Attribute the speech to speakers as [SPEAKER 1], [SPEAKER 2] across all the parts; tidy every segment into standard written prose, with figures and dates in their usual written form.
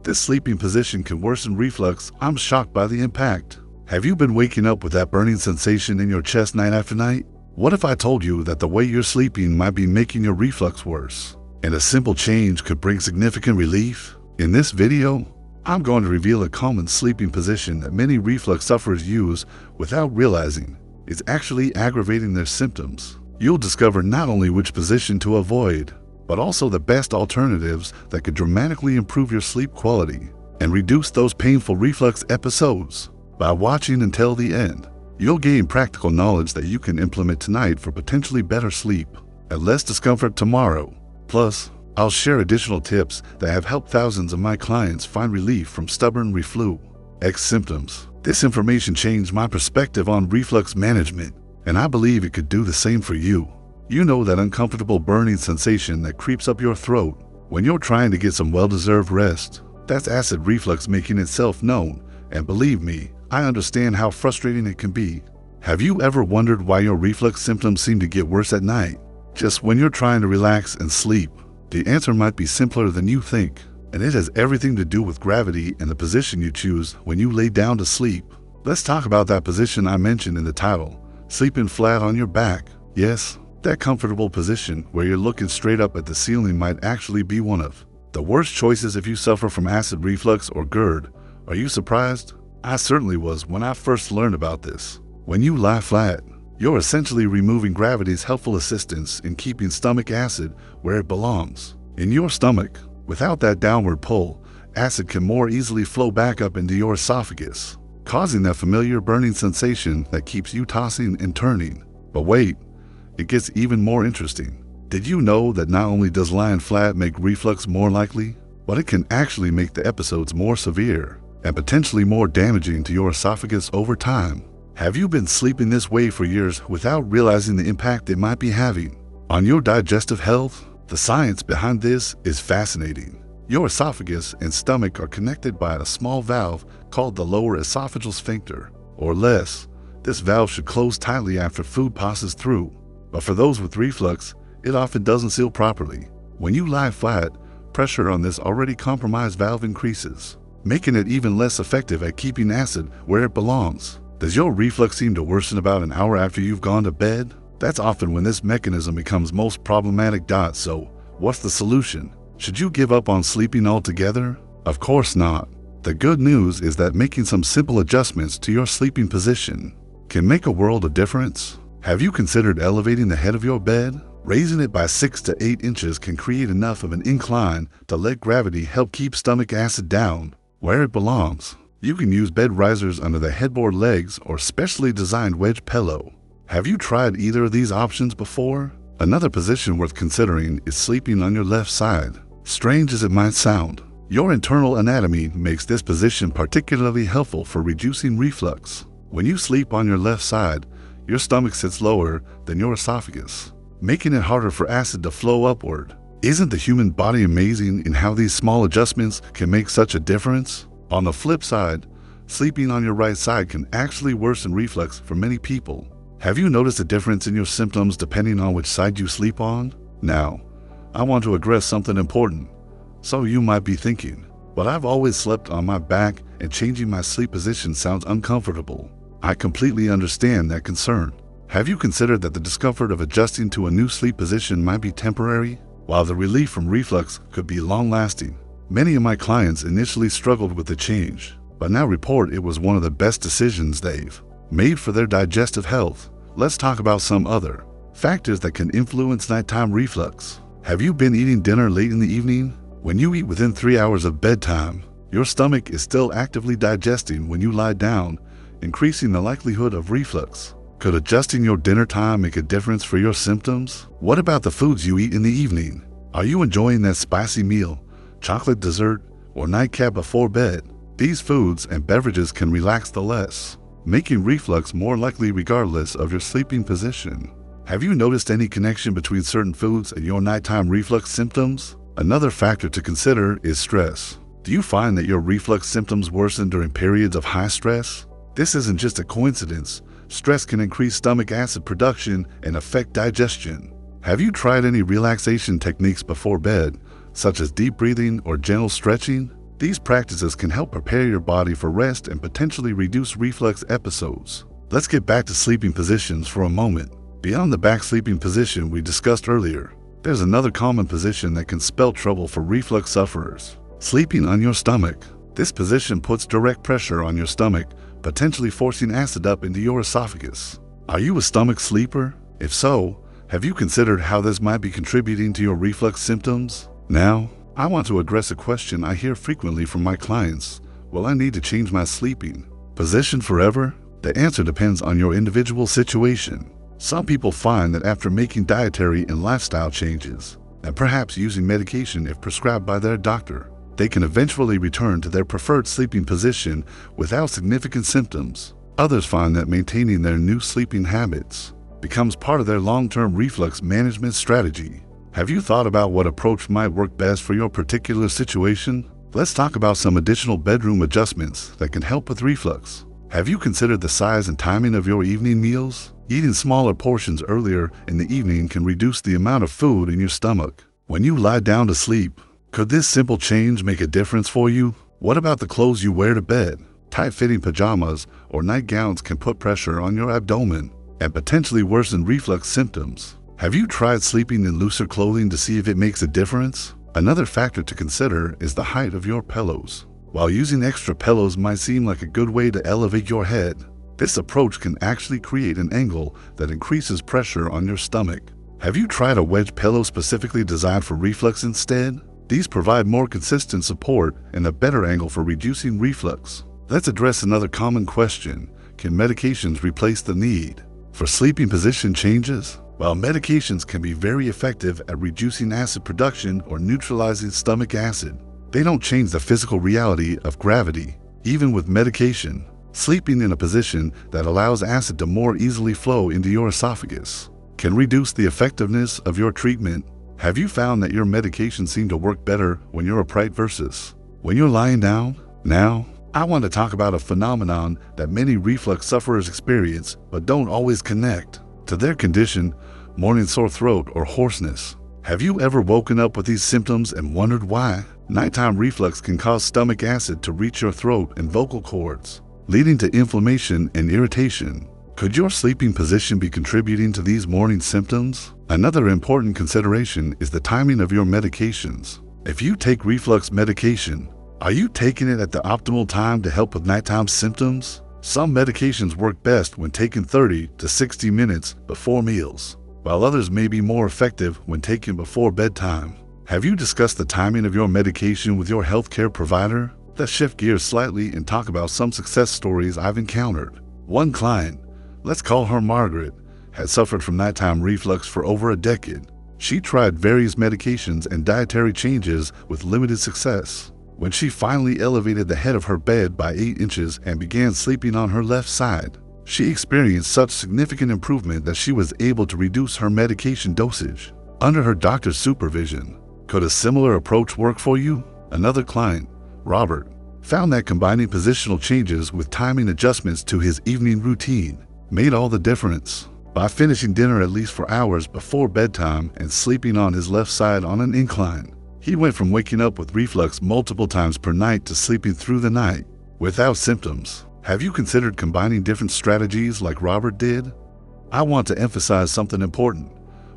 [SPEAKER 1] This sleeping position can worsen reflux. I'm shocked by the impact. Have you been waking up with that burning sensation in your chest night after night? What if I told you that the way you're sleeping might be making your reflux worse, and a simple change could bring significant relief? In this video, I'm going to reveal a common sleeping position that many reflux sufferers use without realizing it's actually aggravating their symptoms. You'll discover not only which position to avoid, but also the best alternatives that could dramatically improve your sleep quality and reduce those painful reflux episodes. By watching until the end, you'll gain practical knowledge that you can implement tonight for potentially better sleep and less discomfort tomorrow. Plus, I'll share additional tips that have helped thousands of my clients find relief from stubborn reflux symptoms. This information changed my perspective on reflux management, and I believe it could do the same for you. You know that uncomfortable burning sensation that creeps up your throat when you're trying to get some well-deserved rest? That's acid reflux making itself known, and believe me, I understand how frustrating it can be. Have you ever wondered why your reflux symptoms seem to get worse at night, just when you're trying to relax and sleep? The answer might be simpler than you think, and it has everything to do with gravity and the position you choose when you lay down to sleep. Let's talk about that position I mentioned in the title, sleeping flat on your back. Yes, that comfortable position where you're looking straight up at the ceiling might actually be one of the worst choices if you suffer from acid reflux or GERD. Are you surprised? I certainly was when I first learned about this. When you lie flat, you're essentially removing gravity's helpful assistance in keeping stomach acid where it belongs, in your stomach. Without that downward pull, acid can more easily flow back up into your esophagus, causing that familiar burning sensation that keeps you tossing and turning. But wait, it gets even more interesting. Did you know that not only does lying flat make reflux more likely, but it can actually make the episodes more severe and potentially more damaging to your esophagus over time? Have you been sleeping this way for years without realizing the impact it might be having on your digestive health? The science behind this is fascinating. Your esophagus and stomach are connected by a small valve called the lower esophageal sphincter, or LES. This valve should close tightly after food passes through, but for those with reflux, it often doesn't seal properly. When you lie flat, pressure on this already compromised valve increases, making it even less effective at keeping acid where it belongs. Does your reflux seem to worsen about an hour after you've gone to bed? That's often when this mechanism becomes most problematic. So, what's the solution? Should you give up on sleeping altogether? Of course not. The good news is that making some simple adjustments to your sleeping position can make a world of difference. Have you considered elevating the head of your bed? Raising it by 6 to 8 inches can create enough of an incline to let gravity help keep stomach acid down where it belongs. You can use bed risers under the headboard legs or specially designed wedge pillow. Have you tried either of these options before? Another position worth considering is sleeping on your left side. Strange as it might sound, your internal anatomy makes this position particularly helpful for reducing reflux. When you sleep on your left side, your stomach sits lower than your esophagus, making it harder for acid to flow upward. Isn't the human body amazing in how these small adjustments can make such a difference? On the flip side, sleeping on your right side can actually worsen reflux for many people. Have you noticed a difference in your symptoms depending on which side you sleep on? Now, I want to address something important. So you might be thinking, but I've always slept on my back and changing my sleep position sounds uncomfortable. I completely understand that concern. Have you considered that the discomfort of adjusting to a new sleep position might be temporary, while the relief from reflux could be long-lasting? Many of my clients initially struggled with the change, but now report it was one of the best decisions they've made for their digestive health. Let's talk about some other factors that can influence nighttime reflux. Have you been eating dinner late in the evening? When you eat within 3 hours of bedtime, your stomach is still actively digesting when you lie down, increasing the likelihood of reflux. Could adjusting your dinner time make a difference for your symptoms? What about the foods you eat in the evening? Are you enjoying that spicy meal, chocolate dessert, or nightcap before bed? These foods and beverages can relax the LES, making reflux more likely regardless of your sleeping position. Have you noticed any connection between certain foods and your nighttime reflux symptoms? Another factor to consider is stress. Do you find that your reflux symptoms worsen during periods of high stress? This isn't just a coincidence. Stress can increase stomach acid production and affect digestion. Have you tried any relaxation techniques before bed, such as deep breathing or gentle stretching? These practices can help prepare your body for rest and potentially reduce reflux episodes. Let's get back to sleeping positions for a moment. Beyond the back sleeping position we discussed earlier, there's another common position that can spell trouble for reflux sufferers: sleeping on your stomach. This position puts direct pressure on your stomach, potentially forcing acid up into your esophagus. Are you a stomach sleeper? If so, have you considered how this might be contributing to your reflux symptoms? Now, I want to address a question I hear frequently from my clients. Will I need to change my sleeping position forever? The answer depends on your individual situation. Some people find that after making dietary and lifestyle changes, and perhaps using medication if prescribed by their doctor, they can eventually return to their preferred sleeping position without significant symptoms. Others find that maintaining their new sleeping habits becomes part of their long-term reflux management strategy. Have you thought about what approach might work best for your particular situation? Let's talk about some additional bedroom adjustments that can help with reflux. Have you considered the size and timing of your evening meals? Eating smaller portions earlier in the evening can reduce the amount of food in your stomach when you lie down to sleep. Could this simple change make a difference for you? What about the clothes you wear to bed? Tight-fitting pajamas or nightgowns can put pressure on your abdomen and potentially worsen reflux symptoms. Have you tried sleeping in looser clothing to see if it makes a difference? Another factor to consider is the height of your pillows. While using extra pillows might seem like a good way to elevate your head, this approach can actually create an angle that increases pressure on your stomach. Have you tried a wedge pillow specifically designed for reflux instead? These provide more consistent support and a better angle for reducing reflux. Let's address another common question. Can medications replace the need for sleeping position changes? While medications can be very effective at reducing acid production or neutralizing stomach acid, they don't change the physical reality of gravity. Even with medication, sleeping in a position that allows acid to more easily flow into your esophagus can reduce the effectiveness of your treatment. Have you found that your medications seem to work better when you're upright versus when you're lying down? Now, I want to talk about a phenomenon that many reflux sufferers experience but don't always connect to their condition: morning sore throat or hoarseness. Have you ever woken up with these symptoms and wondered why? Nighttime reflux can cause stomach acid to reach your throat and vocal cords, leading to inflammation and irritation. Could your sleeping position be contributing to these morning symptoms? Another important consideration is the timing of your medications. If you take reflux medication, are you taking it at the optimal time to help with nighttime symptoms? Some medications work best when taken 30 to 60 minutes before meals, while others may be more effective when taken before bedtime. Have you discussed the timing of your medication with your healthcare provider? Let's shift gears slightly and talk about some success stories I've encountered. One client, let's call her Margaret, had suffered from nighttime reflux for over a decade. She tried various medications and dietary changes with limited success. When she finally elevated the head of her bed by 8 inches and began sleeping on her left side, she experienced such significant improvement that she was able to reduce her medication dosage under her doctor's supervision. Could a similar approach work for you? Another client, Robert, found that combining positional changes with timing adjustments to his evening routine made all the difference. By finishing dinner at least for hours before bedtime and sleeping on his left side on an incline, he went from waking up with reflux multiple times per night to sleeping through the night without symptoms. Have you considered combining different strategies like Robert did? I want to emphasize something important.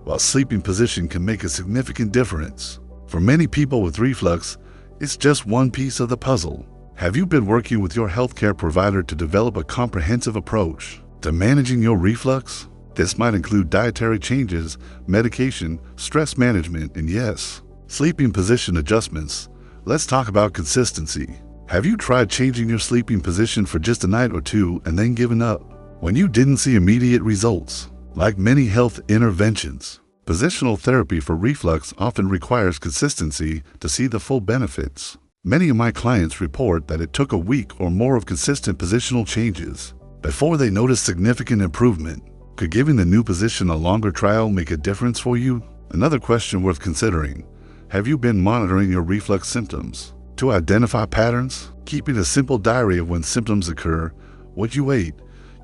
[SPEAKER 1] While sleeping position can make a significant difference, for many people with reflux, it's just one piece of the puzzle. Have you been working with your healthcare provider to develop a comprehensive approach to managing your reflux? This might include dietary changes, medication, stress management, and yes, sleeping position adjustments. Let's talk about consistency. Have you tried changing your sleeping position for just a night or two and then given up when you didn't see immediate results? Like many health interventions, positional therapy for reflux often requires consistency to see the full benefits. Many of my clients report that it took a week or more of consistent positional changes before they noticed significant improvement. Could giving the new position a longer trial make a difference for you? Another question worth considering: have you been monitoring your reflux symptoms to identify patterns? Keeping a simple diary of when symptoms occur, what you ate,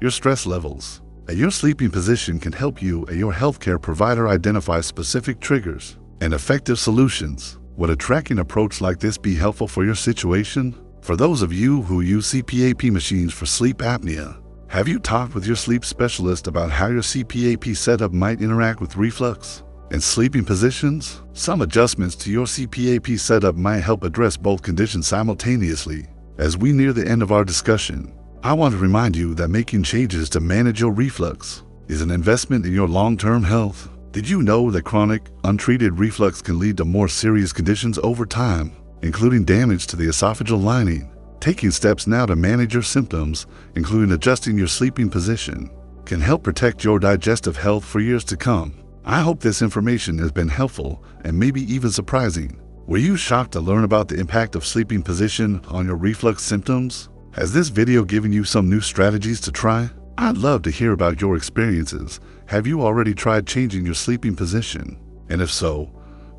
[SPEAKER 1] your stress levels, and your sleeping position can help you and your healthcare provider identify specific triggers and effective solutions. Would a tracking approach like this be helpful for your situation? For those of you who use CPAP machines for sleep apnea, have you talked with your sleep specialist about how your CPAP setup might interact with reflux and sleeping positions? Some adjustments to your CPAP setup might help address both conditions simultaneously. As we near the end of our discussion, I want to remind you that making changes to manage your reflux is an investment in your long-term health. Did you know that chronic, untreated reflux can lead to more serious conditions over time, including damage to the esophageal lining? Taking steps now to manage your symptoms, including adjusting your sleeping position, can help protect your digestive health for years to come. I hope this information has been helpful and maybe even surprising. Were you shocked to learn about the impact of sleeping position on your reflux symptoms? Has this video given you some new strategies to try? I'd love to hear about your experiences. Have you already tried changing your sleeping position? And if so,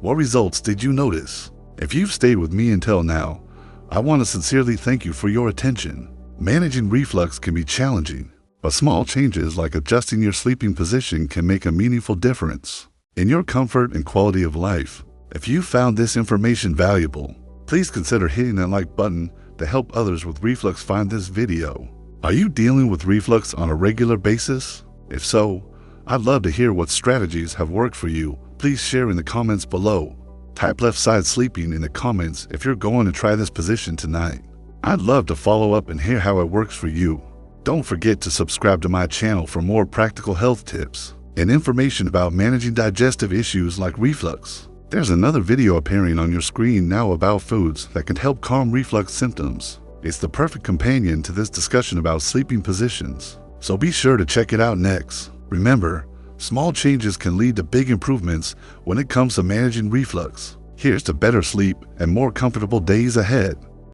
[SPEAKER 1] what results did you notice? If you've stayed with me until now, I want to sincerely thank you for your attention. Managing reflux can be challenging, but small changes like adjusting your sleeping position can make a meaningful difference in your comfort and quality of life. If you found this information valuable, please consider hitting that like button to help others with reflux find this video. Are you dealing with reflux on a regular basis? If so, I'd love to hear what strategies have worked for you. Please share in the comments below. Type left side sleeping in the comments if you're going to try this position tonight. I'd love to follow up and hear how it works for you. Don't forget to subscribe to my channel for more practical health tips and information about managing digestive issues like reflux. There's another video appearing on your screen now about foods that can help calm reflux symptoms. It's the perfect companion to this discussion about sleeping positions, so be sure to check it out next. Remember, small changes can lead to big improvements when it comes to managing reflux. Here's to better sleep and more comfortable days ahead.